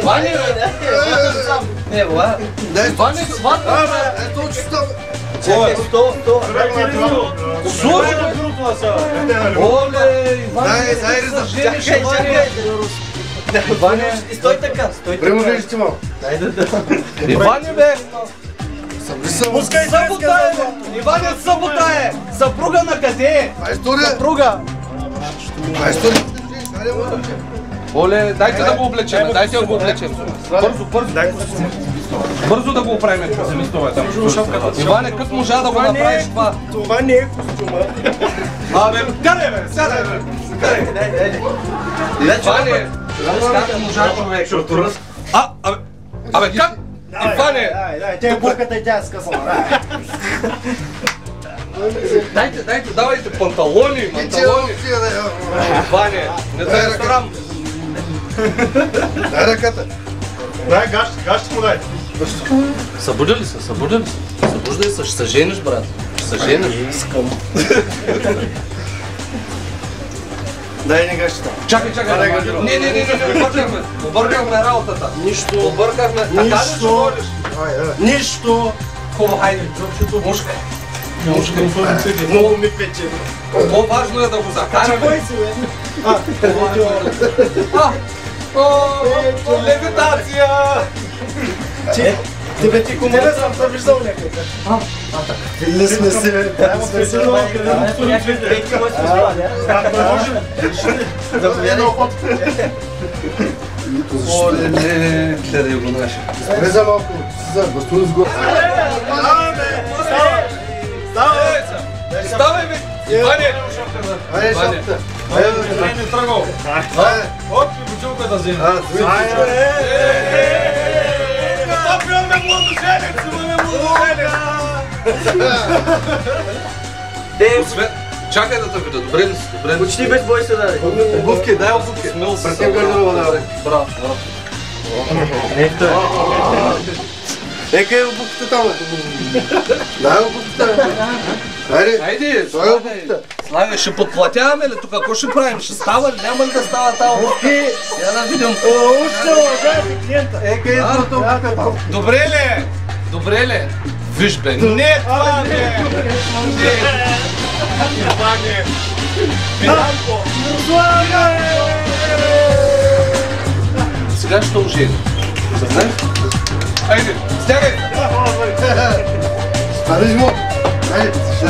Ваня, бе! Ваня, сватба, бе! Ето, че става. Чакай, сто! Слушай, оле, Иване, се жениш, Ваня! Иване, Стой така, стой така. Примерно ще малко. Иване, бе! Пускай Събота е! Иване, събота е! Съпруга на къде е? Майсторе! Съпруга! Майсторе! Оле, дайте да го облечем, дайте да го облечем. Бързо. Бързо да го оправим, че се листове там. Иване, като можа да го направиш това? Това не е костюма. Абе, карай бе, сядай бе! Карай! Иване, как можа човек? Абе, как? Иване! Тя е бурката и тя е скъсана. Дайте, давайте панталони! Иване, не да е срам! Дай ръката! Дай, гащи му дай. Събуди ли се? Събуждай се, ще се жениш, брат. Ще се жениш. Искам. Дай не гащи там. Чакай. Не, объркахме работата. Нищо. Объркахме. Така ли ще водиш? Нищо. Хубаво, хайде. Мушка. Много ми пече. По-важно е да го закараме. Кой си, бе? Левитация! Тебе ти команда съм те виждал някъде. Не сме си, бе. Сме си много къде. Едно ход. Оле, гледай го наше. Влеза малко. Бастуни с го. Ставай, бе! Иване! Айде, шапта. Не тръгвал. От ми бутилката вземи. Имаме младоженец! Чакай да те видя, добре ли си? Почти без бой се даде. Обувки, дай обувки. Смил се. Братим гардероба, да. Браво. Ека е обувките там, дай обувките. Айде, слагай обувките. Славе, ще подплатяваме ли тук? Какво ще правим? Ще става ли? Няма ли да става тази обувки? Я да видим. Ека е другата обувка там. Добре ли? Виж бе, не това бе! Сега ще ожени. Съзнаеш? Айде, стягай! Стани жмо. Айде, ще